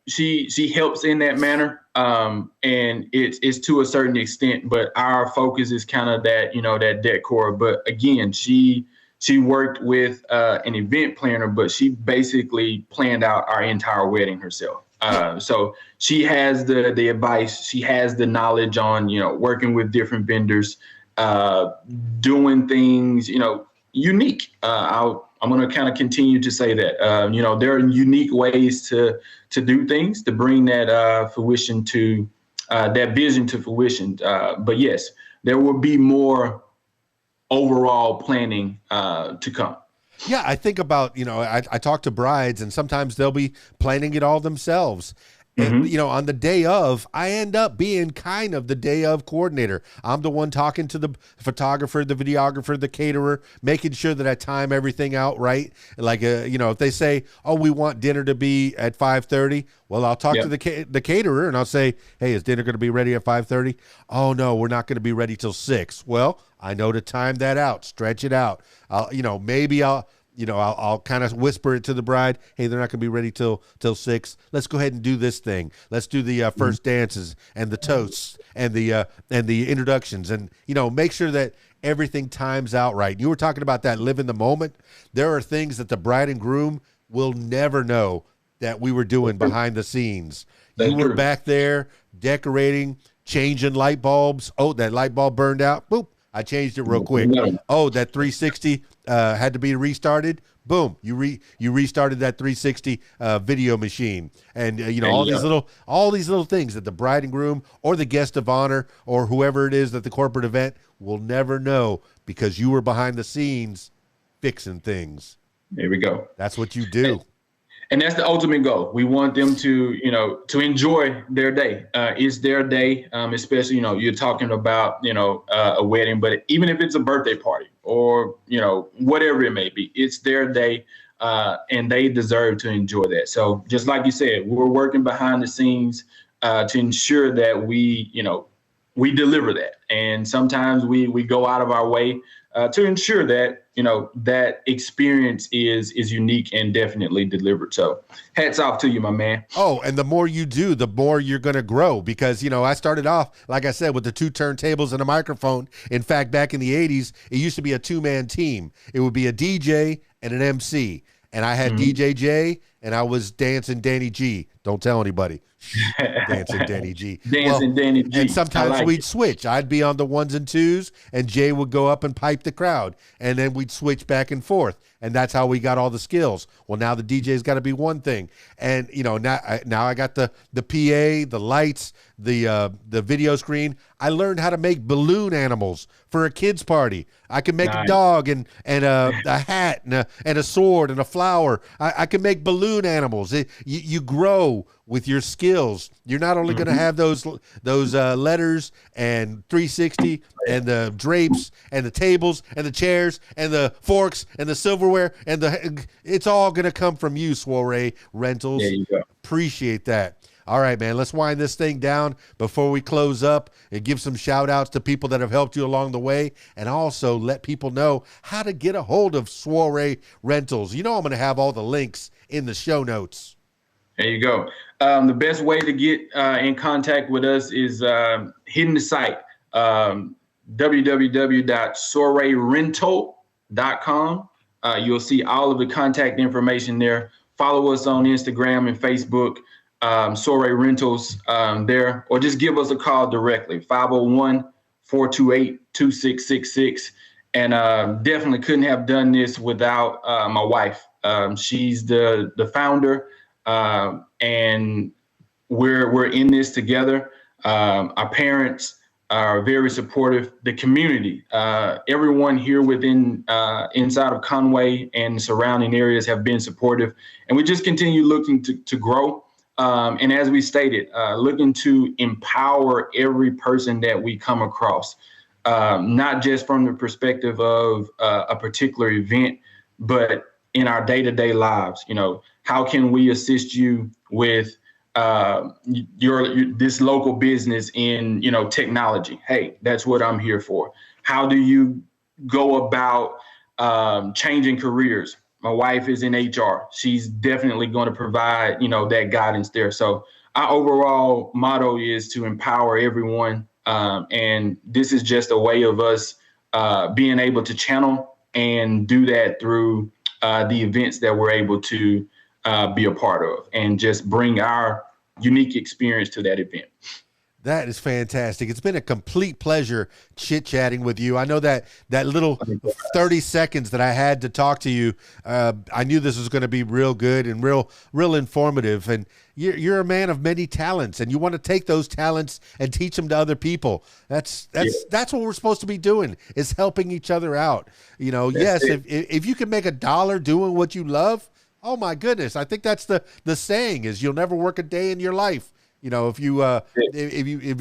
She helps in that manner, and it's to a certain extent. But our focus is kind of that that decor. But again, she worked with an event planner, but she basically planned out our entire wedding herself. So she has the advice, she has the knowledge on, working with different vendors, doing things, unique. I'm going to kind of continue to say that, there are unique ways to do things, to bring that fruition to that vision to fruition. But yes, there will be more overall planning to come. Yeah, I think about, I talk to brides and sometimes they'll be planning it all themselves. And, on the day of, I end up being kind of the day of coordinator. I'm the one talking to the photographer, the videographer, the caterer, making sure that I time everything out right. Like, if they say, oh, we want dinner to be at 5:30, well, I'll talk to the caterer and I'll say, hey, is dinner going to be ready at 5:30? Oh, no, we're not going to be ready till 6. Well, I know to time that out, stretch it out. Maybe I'll kind of whisper it to the bride. Hey, they're not going to be ready till 6. Let's go ahead and do this thing. Let's do the first dances and the toasts and the introductions, and make sure that everything times out right. You were talking about that, live in the moment. There are things that the bride and groom will never know that we were doing behind the scenes. You were back there decorating, changing light bulbs. Oh, that light bulb burned out. Boop. I changed it real quick. Oh, that 360 had to be restarted. Boom, you restarted that 360 video machine, and all these little things that the bride and groom or the guest of honor or whoever it is at the corporate event will never know because you were behind the scenes fixing things. There we go. That's what you do. And that's the ultimate goal. We want them to, to enjoy their day. It's their day, especially, you're talking about, a wedding, but even if it's a birthday party or, whatever it may be, it's their day and they deserve to enjoy that. So just like you said, we're working behind the scenes to ensure that we deliver that. And sometimes we go out of our way to ensure that, that experience is unique and definitely delivered. So hats off to you, my man. Oh, and the more you do, the more you're going to grow because, I started off, like I said, with the 2 turntables and a microphone. In fact, back in the 80s, it used to be a 2-man team. It would be a DJ and an MC. And I had DJ J and I was dancing Danny G. Don't tell anybody. Dancing Danny G. Dancing Danny G. And sometimes like we'd switch. I'd be on the ones and twos, and Jay would go up and pipe the crowd, and then we'd switch back and forth, and that's how we got all the skills. Well, now the DJ's got to be one thing, and now I got the PA, the lights, the video screen. I learned how to make balloon animals for a kid's party. I can make a dog and a hat and a sword and a flower. I can make balloon animals. You grow with your skills. You're not only going to have those letters and 360 and the drapes and the tables and the chairs and the forks and the silverware and it's all going to come from you, Soirée Rentals. There you go. Appreciate that. All right, man, let's wind this thing down before we close up and give some shout outs to people that have helped you along the way, and also let people know how to get a hold of Soirée Rentals. I'm going to have all the links in the show notes. There you go. The best way to get in contact with us is hitting the site, www.soireerental.com. You'll see all of the contact information there. Follow us on Instagram and Facebook, Soirée Rentals there, or just give us a call directly, 501-428-2666. And definitely couldn't have done this without my wife. She's the founder, and we're in this together. Our parents are very supportive. The community, everyone here within inside of Conway and surrounding areas have been supportive, and we just continue looking to grow. And as we stated, looking to empower every person that we come across, not just from the perspective of a particular event, but in our day-to-day lives. How can we assist you with this local business in, technology? Hey, that's what I'm here for. How do you go about changing careers? My wife is in HR. She's definitely going to provide, that guidance there. So our overall motto is to empower everyone. And this is just a way of us being able to channel and do that through the events that we're able to be a part of, and just bring our unique experience to that event. That is fantastic. It's been a complete pleasure chit-chatting with you. I know that little 30 seconds that I had to talk to you, I knew this was going to be real good and real informative. And you're a man of many talents, and you want to take those talents and teach them to other people. That's what we're supposed to be doing, is helping each other out. Yes, if you can make $1 doing what you love, oh my goodness, I think that's the saying is you'll never work a day in your life. If you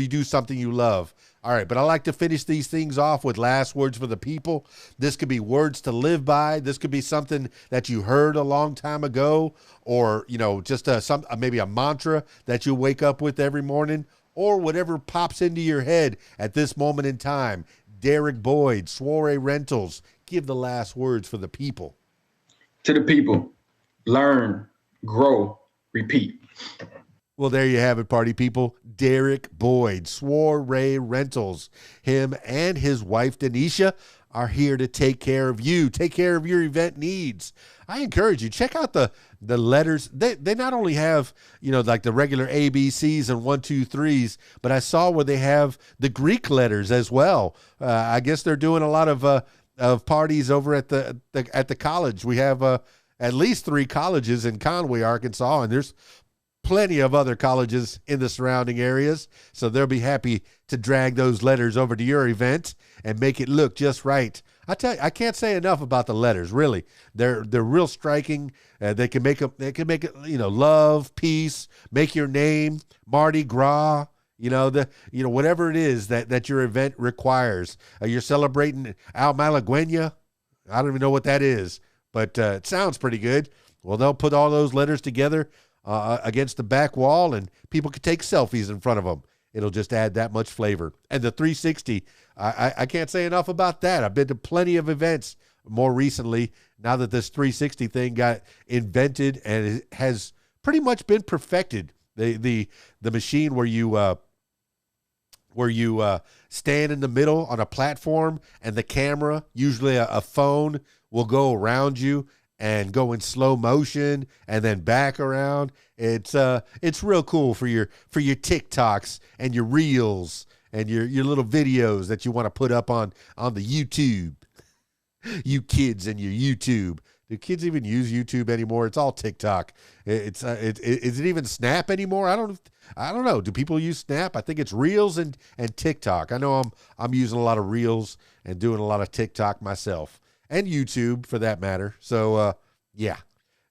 do something you love. All right, but I like to finish these things off with last words for the people. This could be words to live by. This could be something that you heard a long time ago, or just maybe a mantra that you wake up with every morning, or whatever pops into your head at this moment in time. Derrick Boyd, Soirée Rentals, give the last words for the people. To the people, learn, grow, repeat. Well, there you have it, party people. Derrick Boyd, Soirée Rentals. Him and his wife, Doneshia, are here to take care of you, take care of your event needs. I encourage you, check out the letters. They not only have, like the regular ABCs and 1, 2, 3s, but I saw where they have the Greek letters as well. I guess they're doing a lot of parties over at the college. We have at least 3 colleges in Conway, Arkansas, and there's plenty of other colleges in the surrounding areas, so they'll be happy to drag those letters over to your event and make it look just right. I tell you, I can't say enough about the letters. Really, they're real striking. They can make it, love, peace, make your name, Mardi Gras. Whatever it is that your event requires. You're celebrating Al Malagueña. I don't even know what that is, but it sounds pretty good. Well, they'll put all those letters together against the back wall, and people can take selfies in front of them. It'll just add that much flavor. And the 360, I can't say enough about that. I've been to plenty of events more recently, now that this 360 thing got invented, and it has pretty much been perfected. The machine where you stand in the middle on a platform, and the camera, usually a phone, will go around you and go in slow motion and then back around. It's real cool for your TikToks and your reels and your little videos that you want to put up on the YouTube. You kids and your YouTube. Do kids even use YouTube anymore? It's all TikTok. Is it even Snap anymore? I don't know. Do people use Snap? I think it's Reels and TikTok. I know I'm using a lot of Reels and doing a lot of TikTok myself, and YouTube for that matter. So yeah,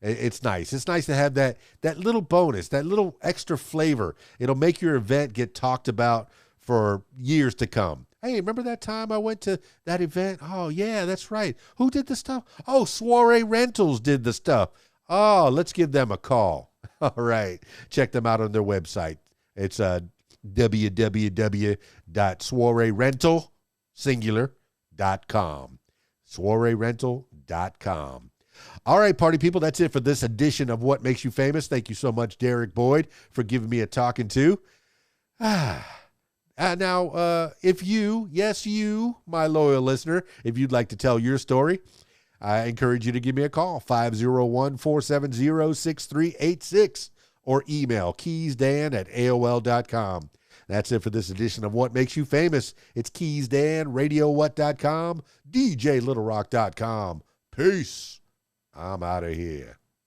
it's nice. It's nice to have that little bonus, that little extra flavor. It'll make your event get talked about for years to come. Hey, remember that time I went to that event? Oh, yeah, that's right. Who did the stuff? Oh, Soirée Rentals did the stuff. Oh, let's give them a call. All right. Check them out on their website. It's www.soireerental.com. Soireerental.com. All right, party people, that's it for this edition of What Makes You Famous. Thank you so much, Derrick Boyd, for giving me a talking to. Now, if you, yes, you, my loyal listener, if you'd like to tell your story, I encourage you to give me a call, 501-470-6386, or email keysdan@aol.com. That's it for this edition of What Makes You Famous. It's KeysDan, RadioWhat.com, DJLittleRock.com. Peace. I'm out of here.